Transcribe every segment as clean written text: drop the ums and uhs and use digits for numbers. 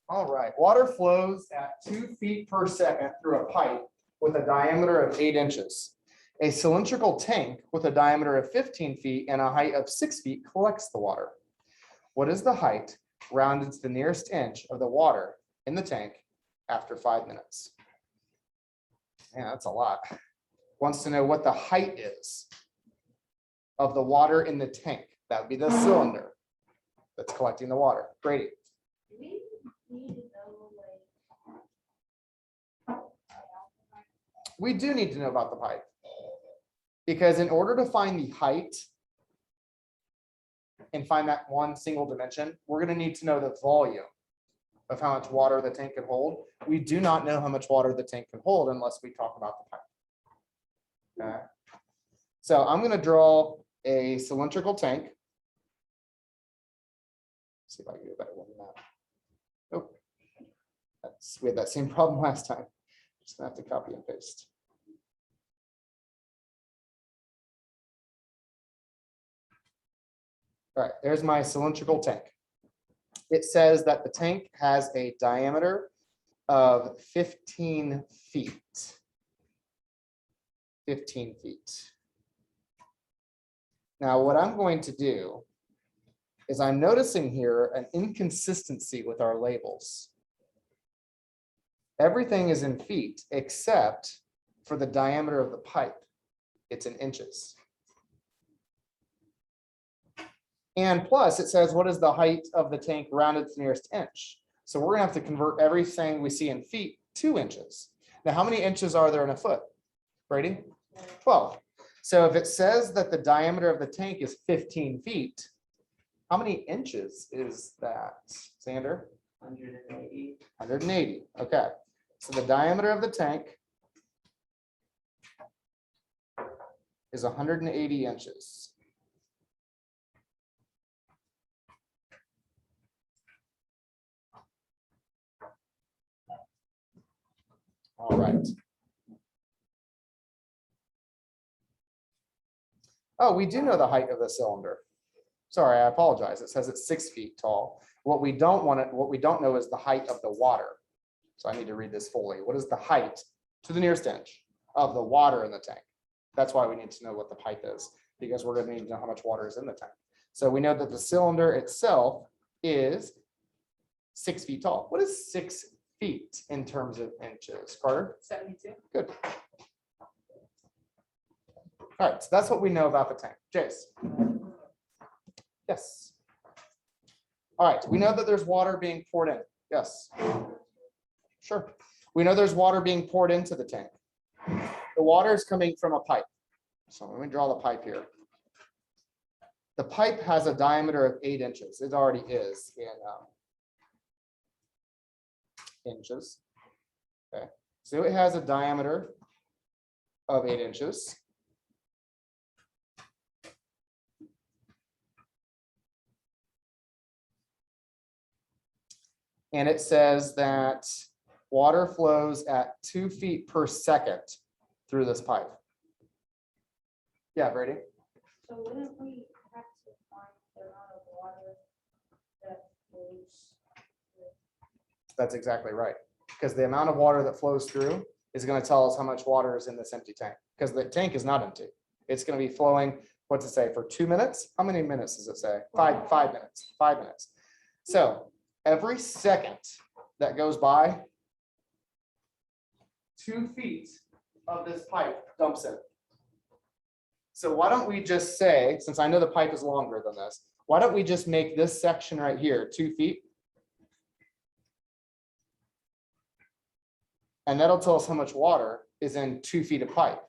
All right, water flows at 2 feet per second through a pipe with a diameter of 8 inches. A cylindrical tank with a diameter of 15 feet and a height of 6 feet collects the water. What is the height rounded to the nearest inch of the water in the tank after 5 minutes? Yeah, that's a lot. Wants to know what the height is of the water in the tank. That would be the cylinder that's collecting the water. Brady. We do need to know about the pipe, because in order to find the height and find that one single dimension, we're going to need to know the volume of how much water the tank can hold. We do not know how much water the tank can hold unless we talk about the pipe. Okay. So I'm going to draw a cylindrical tank. Let's see if I can do a better one than that. Nope. We had that same problem last time. Just gonna have to copy and paste. All right, there's my cylindrical tank. It says that the tank has a diameter of 15 feet. 15 feet. Now, what I'm going to do is I'm noticing here an inconsistency with our labels. Everything is in feet except for the diameter of the pipe. It's in inches. And plus it says, what is the height of the tank rounded to the nearest inch? So we're gonna have to convert everything we see in feet to inches. Now, how many inches are there in a foot? Brady? 12. So if it says that the diameter of the tank is 15 feet, how many inches is that, Xander? 180. 180. Okay. So the diameter of the tank is 180 inches. All right. Oh, we do know the height of the cylinder. Sorry, I apologize. It says it's 6 feet tall. What we don't know is the height of the water. So I need to read this fully. What is the height to the nearest inch of the water in the tank? That's why we need to know what the pipe is, because we're going to need to know how much water is in the tank. So we know that the cylinder itself is 6 feet tall. What is 6 feet in terms of inches, Carter? 72. Good. All right, so that's what we know about the tank. Jace? Yes. All right, we know that there's water being poured in. Yes. Sure. We know there's water being poured into the tank. The water is coming from a pipe. So let me draw the pipe here. The pipe has a diameter of 8 inches. It already is in inches. Okay. So it has a diameter of 8 inches. And it says that water flows at 2 feet per second through this pipe. Yeah, Brady? So wouldn't we have to find the amount of water that flows? That's exactly right. Because the amount of water that flows through is going to tell us how much water is in this empty tank. Because the tank is not empty. It's going to be flowing, what's it say, for 2 minutes? How many minutes does it say? 5 minutes. 5 minutes. So every second that goes by, 2 feet of this pipe dumps in. So why don't we just say, since I know the pipe is longer than this, why don't we just make this section right here 2 feet? And that'll tell us how much water is in 2 feet of pipe.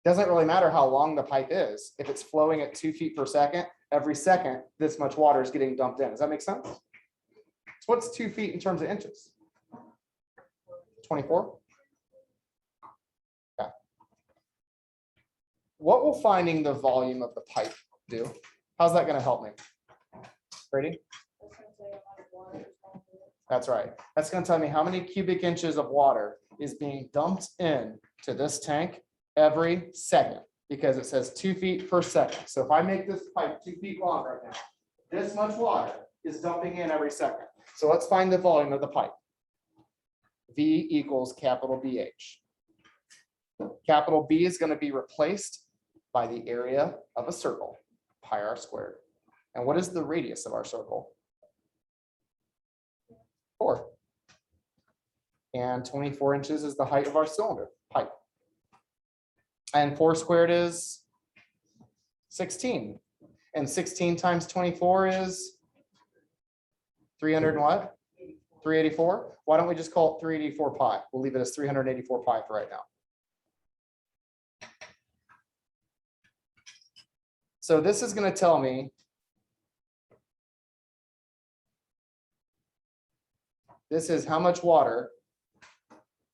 Doesn't really matter how long the pipe is. If it's flowing at 2 feet per second, every second, this much water is getting dumped in. Does that make sense? So what's 2 feet in terms of inches? 24? Yeah. What will finding the volume of the pipe do? How's that going to help me? Brady? That's right. That's going to tell me how many cubic inches of water is being dumped in to this tank every second, because it says 2 feet per second. So if I make this pipe 2 feet long right now, this much water is dumping in every second. So let's find the volume of the pipe. V equals capital BH. Capital B is going to be replaced by the area of a circle, pi r squared. And what is the radius of our circle? 4. And 24 inches is the height of our cylinder pipe. And 4 squared is 16. And 16 times 24 is 300 and what? 384. Why don't we just call it 384 pi? We'll leave it as 384 pi for right now. So this is going to tell me this is how much water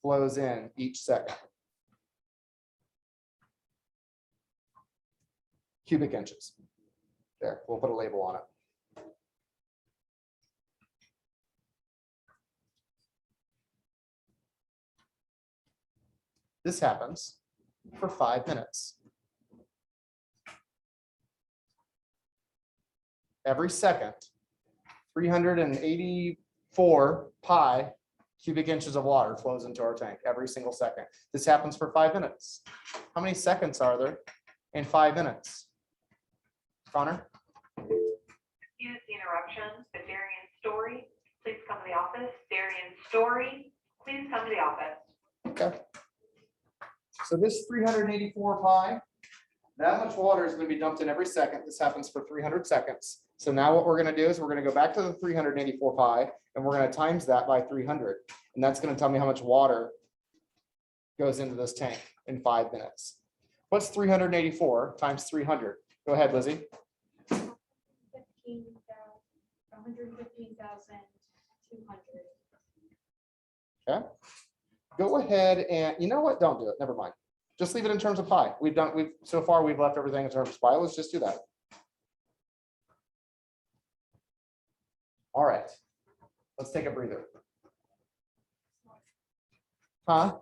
flows in each second. Cubic inches. There, we'll put a label on it. This happens for 5 minutes. Every second, 384 pi cubic inches of water flows into our tank every single second. This happens for 5 minutes. How many seconds are there in 5 minutes? Connor? Excuse the interruption, but Darian Story, please come to the office. Darian Story, please come to the office. Okay. So this 384 pi, that much water is going to be dumped in every second. This happens for 300 seconds. So now what we're going to do is we're going to go back to the 384 pi and we're going to times that by 300. And that's going to tell me how much water goes into this tank in 5 minutes. What's 384 times 300? Go ahead, Lizzie. 115,200. Okay. Go ahead and, you know what? Don't do it. Never mind. Just leave it in terms of pi. So far we've left everything in terms of pi. Let's just do that. All right. Let's take a breather. Huh?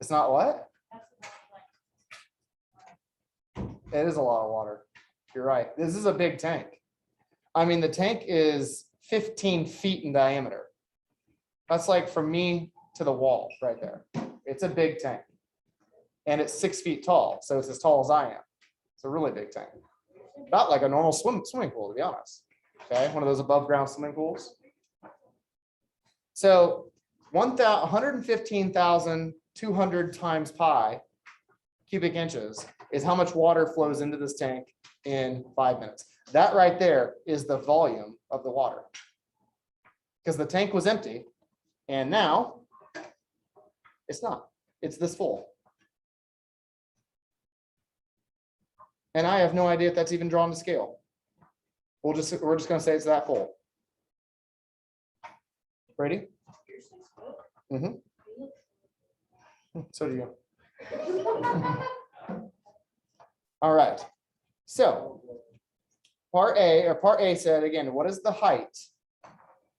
It's not what? It is a lot of water. You're right. This is a big tank. I mean, the tank is 15 feet in diameter. That's like from me to the wall right there. It's a big tank. And it's 6 feet tall. So it's as tall as I am. It's a really big tank. About like a normal swimming pool, to be honest. Okay, one of those above ground swimming pools. So 115,200 times pi cubic inches is how much water flows into this tank in 5 minutes. That right there is the volume of the water. Because the tank was empty and now it's not. It's this full. And I have no idea if that's even drawn to scale. We're just going to say it's that full. Brady? Mm-hmm. So do you. All right. So part A said again, what is the height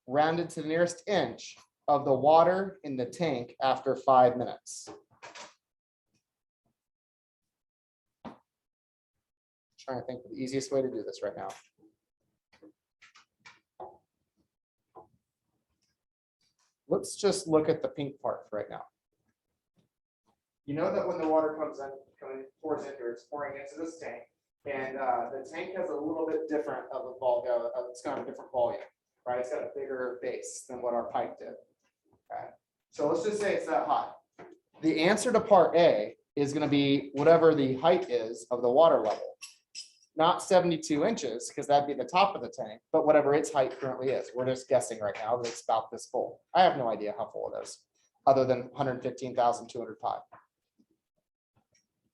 rounded to the nearest inch of the water in the tank after 5 minutes? Trying to think of the easiest way to do this right now. Let's just look at the pink part right now. You know that when the water pours in here, it's pouring into this tank, and the tank has a little bit different of a volume. It's got a different volume, right? It's got a bigger base than what our pipe did. Okay, so let's just say it's that high. The answer to part A is going to be whatever the height is of the water level. Not 72 inches, because that'd be the top of the tank, but whatever its height currently is. We're just guessing right now that it's about this full. I have no idea how full it is, other than 115,200 pi.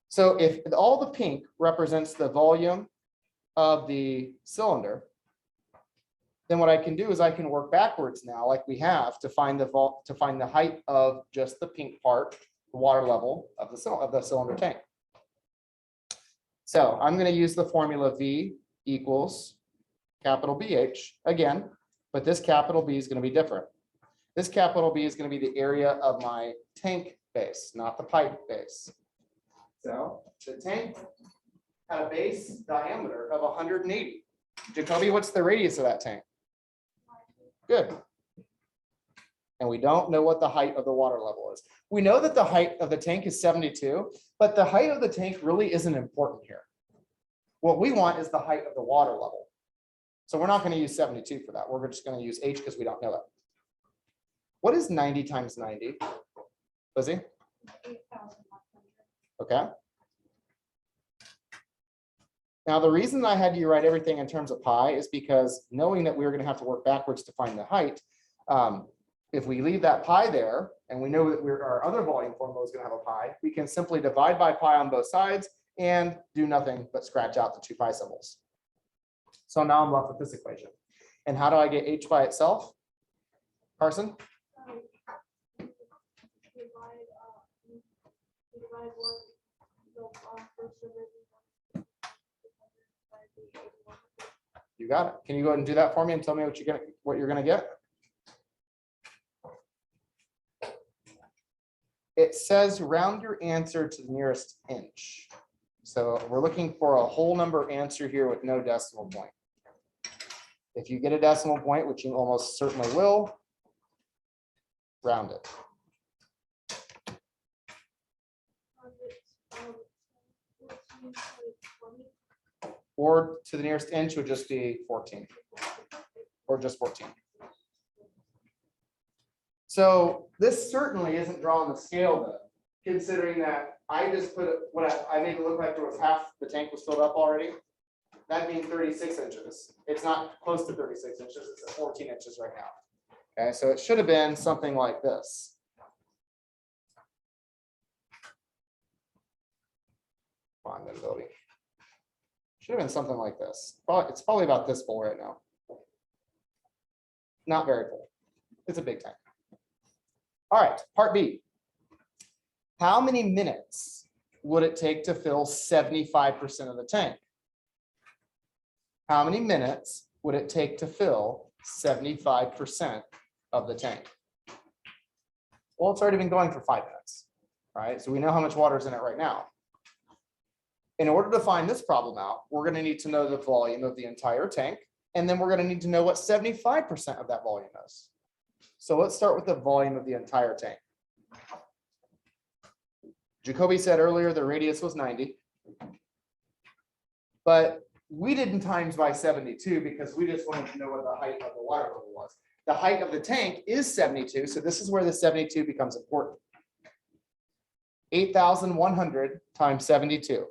So if all the pink represents the volume of the cylinder, then what I can do is I can work backwards now, like we have, to find the height of just the pink part, the water level of the cylinder tank. So I'm going to use the formula V equals capital BH again, but this capital B is going to be different. This capital B is going to be the area of my tank base, not the pipe base. So the tank had a base diameter of 180. Jacoby, what's the radius of that tank? Good. And we don't know what the height of the water level is. We know that the height of the tank is 72, but the height of the tank really isn't important here. What we want is the height of the water level. So we're not going to use 72 for that. We're just going to use H because we don't know it. What is 90 times 90? Lizzie? 8,100. Okay. Now, the reason I had you write everything in terms of pi is because knowing that we were going to have to work backwards to find the height, if we leave that pi there and we know that our other volume formula is going to have a pi, we can simply divide by pi on both sides and do nothing but scratch out the two pi symbols. So now I'm left with this equation. And how do I get H by itself? Carson? Divide one, the first division. You got it. Can you go ahead and do that for me and tell me what you're gonna get? It says round your answer to the nearest inch. So we're looking for a whole number answer here with no decimal point. If you get a decimal point, which you almost certainly will, round it. Or to the nearest inch would just be 14. Or just 14. So this certainly isn't drawing the scale though, considering that I just put what I made it look like there was half the tank was filled up already. That'd be 36 inches. It's not close to 36 inches, it's at 14 inches right now. Okay, so it should have been something like this. Come on, visibility. Should have been something like this. It's probably about this full right now. Not very full. It's a big tank. All right, part B. How many minutes would it take to fill 75% of the tank? How many minutes would it take to fill 75% of the tank? Well, it's already been going for 5 minutes, right? So we know how much water is in it right now. In order to find this problem out, we're going to need to know the volume of the entire tank, and then we're going to need to know what 75% of that volume is. So let's start with the volume of the entire tank. Jacoby said earlier the radius was 90, but we didn't times by 72 because we just wanted to know what the height of the water level was. The height of the tank is 72, so this is where the 72 becomes important. 8,100 times 72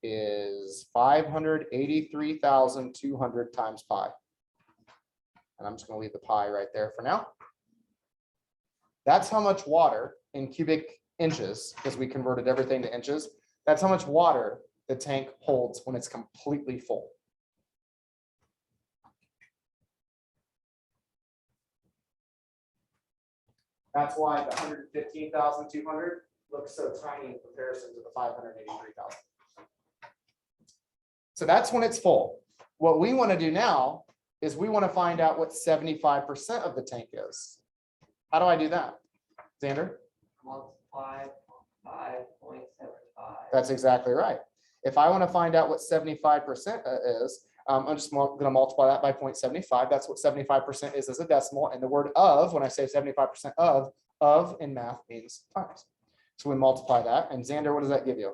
is 583,200 times pi. And I'm just going to leave the pi right there for now. That's how much water in cubic inches, because we converted everything to inches. That's how much water the tank holds when it's completely full. That's why the 115,200 looks so tiny in comparison to the 583,000. So that's when it's full. What we want to do now is we want to find out what 75% of the tank is. How do I do that? Xander? Multiply 5.75. That's exactly right. If I want to find out what 75% is, I'm just going to multiply that by 0.75. That's what 75% is as a decimal. And the word of, when I say 75% of in math means times. So we multiply that. And Xander, what does that give you?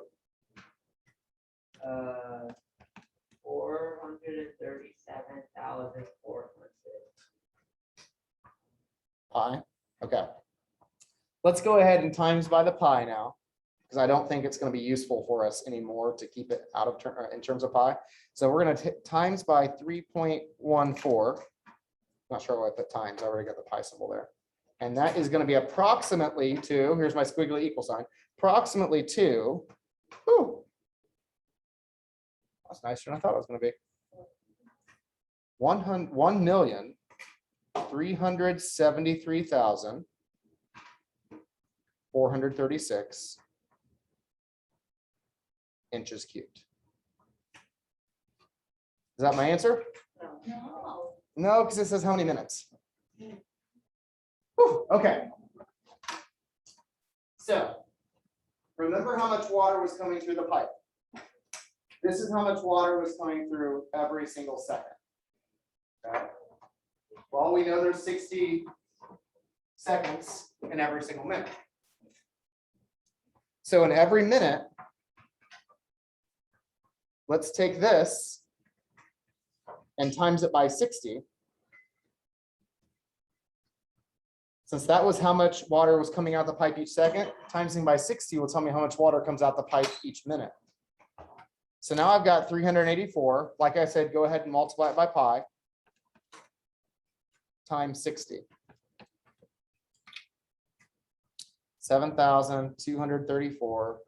437,400. Pi. Okay. Let's go ahead and times by the pi now, because I don't think it's going to be useful for us anymore to keep it out of in terms of pi. So we're going to times by 3.14. Not sure why I put times. I already got the pi symbol there. And that is going to be approximately 2. Here's my squiggly equal sign. Approximately 2. Whew. That's nicer than I thought it was going to be. 1,373,436 inches cubed. Is that my answer? No. No, because it says how many minutes. Whew, okay. So remember how much water was coming through the pipe. This is how much water was coming through every single second. Okay. Well, we know there's 60 seconds in every single minute. So in every minute, let's take this and times it by 60. Since that was how much water was coming out the pipe each second, timesing by 60 will tell me how much water comes out the pipe each minute. So now I've got 384. Like I said, go ahead and multiply it by pi times 60. 7,234.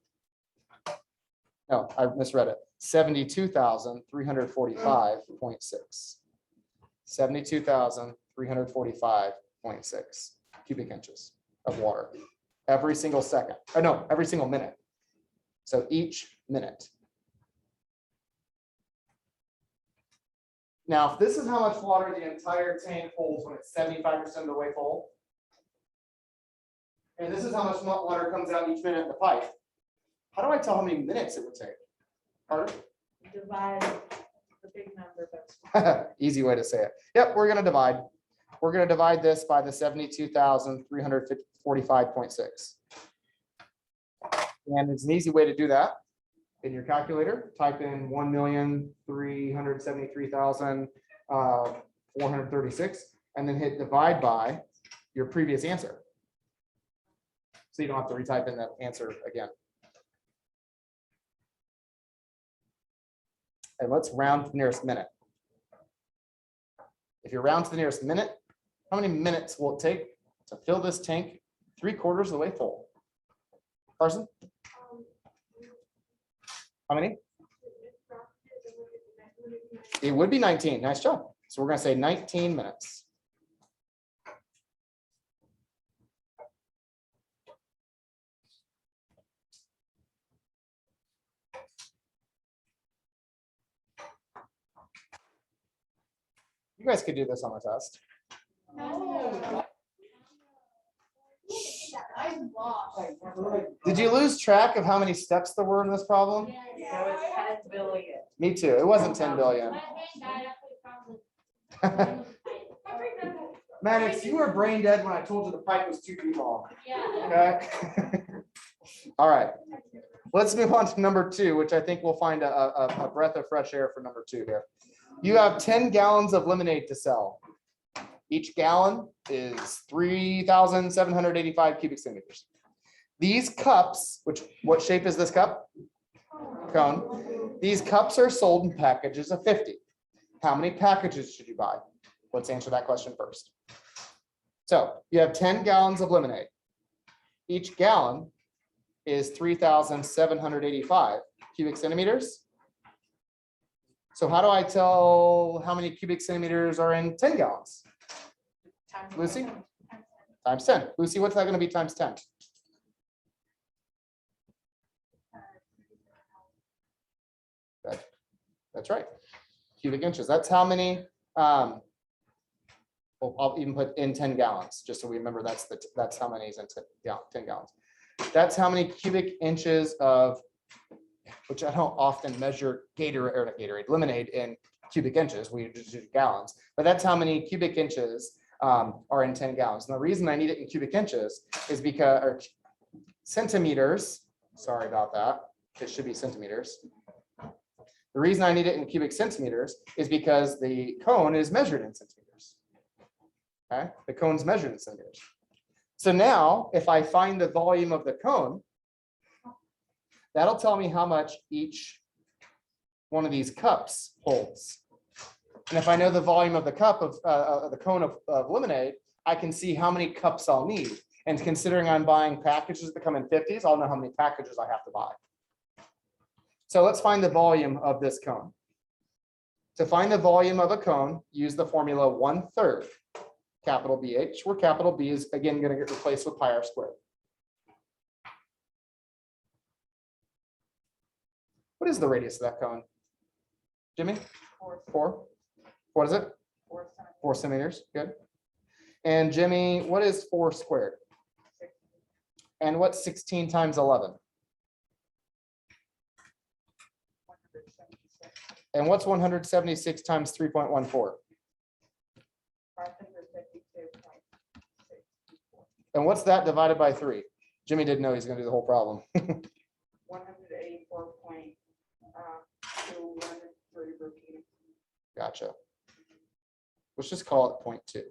No, I misread it. 72,345.6. 72,345.6 cubic inches of water every single second. Oh, no, every single minute. So each minute. Now, if this is how much water the entire tank holds when it's 75% of the way full, and this is how much water comes out each minute in the pipe, how do I tell how many minutes it would take? Pardon? Divide the big number, but Easy way to say it. Yep, we're going to divide. We're going to divide this by the 72,345.6. And it's an easy way to do that. In your calculator, type in 1,373,436 and then hit divide by your previous answer. So you don't have to retype in that answer again. And let's round to the nearest minute. If you round to the nearest minute, how many minutes will it take to fill this tank 3/4 of the way full? Carson? How many? It would be 19. Nice job. So we're going to say 19 minutes. You guys could do this on the test. no. I'm lost. Did you lose track of how many steps there were in this problem? So it's 10 billion. Me too. It wasn't 10 billion. Maddox, you were brain dead when I told you the pipe was 2 feet long. Okay. All right. Let's move on to number 2, which I think we'll find a breath of fresh air for number 2 here. You have 10 gallons of lemonade to sell. Each gallon is 3,785 cubic centimeters. These cups, what shape is this cup? Cone. These cups are sold in packages of 50. How many packages should you buy? Let's answer that question first. So you have 10 gallons of lemonade. Each gallon is 3,785 cubic centimeters. So how do I tell how many cubic centimeters are in 10 gallons? Lucy? Times 10. Lucy, what's that going to be times 10? That's right. Cubic inches. That's how many, well, I'll even put in 10 gallons, just so we remember that's how many is in 10 gallons. That's how many cubic inches of, which I don't often measure lemonade in cubic inches, we just do gallons, but that's how many cubic inches are in 10 gallons. And the reason I need it in cubic inches is because, or centimeters, sorry about that, it should be centimeters. The reason I need it in cubic centimeters is because the cone is measured in centimeters. Okay, the cone's measured in centimeters. So now if I find the volume of the cone, that'll tell me how much each one of these cups holds. And if I know the volume of the cup of the cone of lemonade, I can see how many cups I'll need. And considering I'm buying packages that come in 50s, I'll know how many packages I have to buy. So let's find the volume of this cone. To find the volume of a cone, use the formula 1/3 capital BH, where capital B is again going to get replaced with pi r squared. What is the radius of that cone? Jimmy? 4. What is it? 4 centimeters. Good. And Jimmy, what is 4 squared? And what's 16 times 11? And what's 176 times 3.14? 552.6. And what's that divided by 3? Jimmy didn't know he's going to do the whole problem. 184.213 repeating. Gotcha. Let's just call it 0.2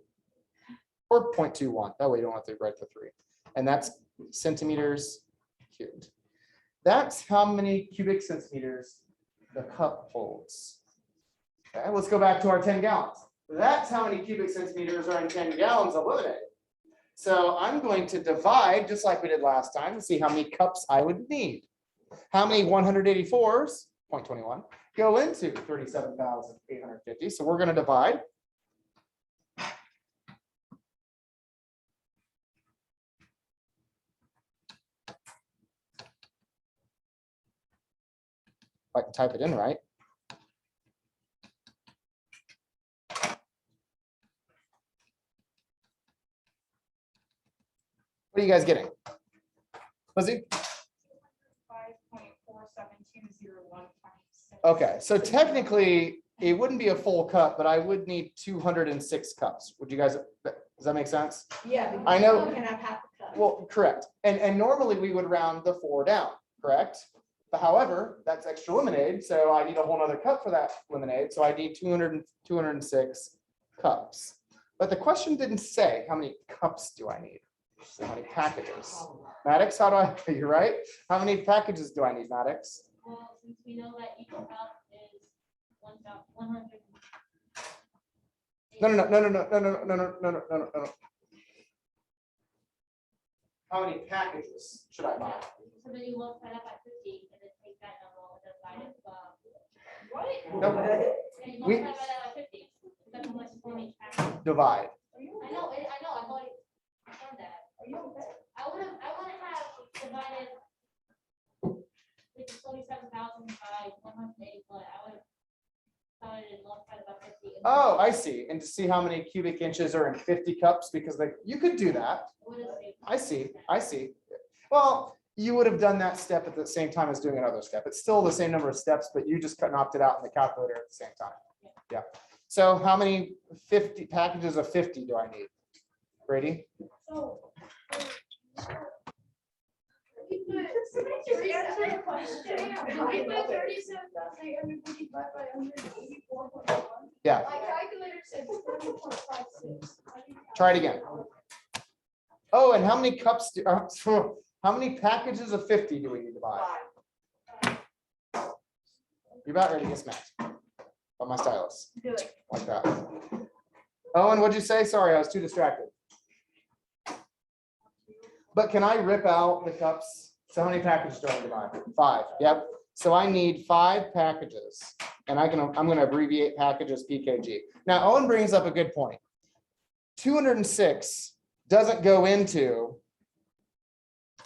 or 0.21. That way you don't have to write the 3. And that's centimeters cubed. That's how many cubic centimeters the cup holds. Okay, let's go back to our 10 gallons. That's how many cubic centimeters are in 10 gallons of lemonade. So I'm going to divide, just like we did last time, to see how many cups I would need. How many 184s, 0.21, go into 37,850. So we're going to divide. If I can type it in right. What are you guys getting? Lizzie? 5.472015. Okay, so technically it wouldn't be a full cup, but I would need 206 cups. Would you guys, does that make sense? Yeah. I know- You can have half a cup. Well, correct. And normally we would round the 4 down, correct? But however, that's extra lemonade, so I need a whole nother cup for that lemonade. So I need 206 cups. But the question didn't say how many cups do I need? So how many packages? Maddox, how do I, you're right. How many packages do I need, Maddox? Well, since we know that each cup is 100. No. How many packages should I buy? So then you multiply that by 50 and then take that number and divide it by. What? No, And you We- multiply by that by 50. That's how much is for each package. divide. I know, I've already done that. I would have divided the 27,000 by 180, but I would have divided and multiplied it by 50. Oh, I see. And to see how many cubic inches are in 50 cups, because like you could do that. I see. Well, you would have done that step at the same time as doing another step. It's still the same number of steps, but you just knocked it out in the calculator at the same time. Yeah. So how many 50 packages of 50 do I need? Brady? So. You put 37,855 by 184.1. Yeah, My calculator said 7.56. try it again. Oh, and how many cups do, how many packages of 50 do we need to buy? 5. You're about ready to get smacked by my stylus, Do it. like that. Owen, what'd you say? Sorry, I was too distracted. But can I rip out the cups? So how many packages do I need to buy? 5. Yep. So I need 5 packages, and I'm going to abbreviate packages PKG. Now Owen brings up a good point. 206 doesn't go into,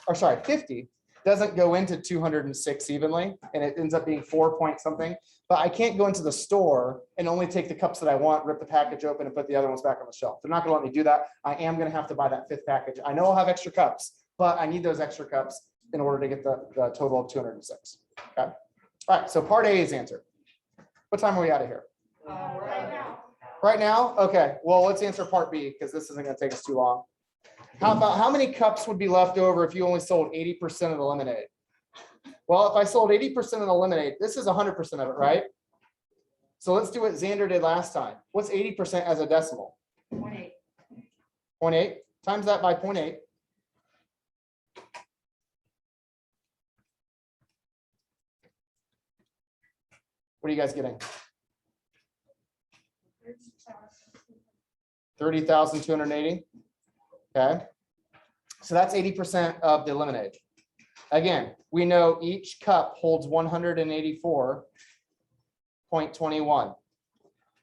or sorry, 50 doesn't go into 206 evenly, and it ends up being 4 point something. But I can't go into the store and only take the cups that I want, rip the package open, and put the other ones back on the shelf. They're not going to let me do that. I am going to have to buy that 5th package. I know I'll have extra cups, but I need those extra cups in order to get the total of 206. Okay. All right. So part A is answered. What time are we out of here? Right now. Right now? Okay. Well, let's answer part B because this isn't going to take us too long. How many cups would be left over if you only sold 80% of the lemonade? Well, if I sold 80% of the lemonade, this is 100% of it, right? So let's do what Xander did last time. What's 80% as a decimal? 0.8. 0.8 times that by 0.8. What are you guys getting? 30,280. Okay. So that's 80% of the lemonade. Again, we know each cup holds 184.21.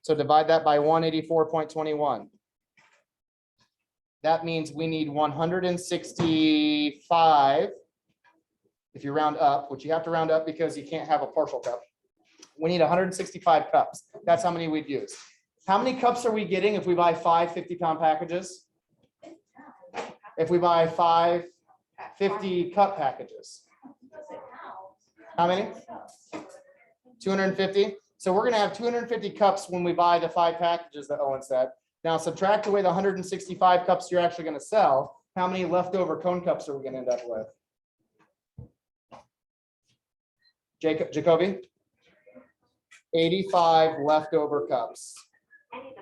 So divide that by 184.21. That means we need 165. If you round up, which you have to round up because you can't have a partial cup. We need 165 cups. That's how many we'd use. How many cups are we getting if we buy 5 50-pound packages? If we buy 5 50 cup packages? How many? 250. So we're gonna have 250 cups when we buy the 5 packages that Owen said. Now subtract away the 165 cups you're actually gonna sell. How many leftover cone cups are we gonna end up with? Jacoby? 85 leftover cups.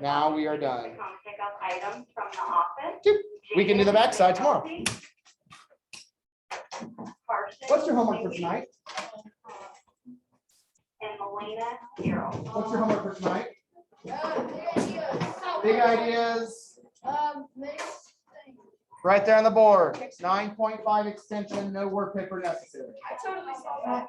Now we are done. Come pick up items from the office. We can do the backside tomorrow. Carson, What's your homework for tonight? and Melina Carroll. What's your homework for tonight? Big ideas. Big ideas, Next thing. right there on the board. 9.5 extension, no work paper necessary. I totally saw that.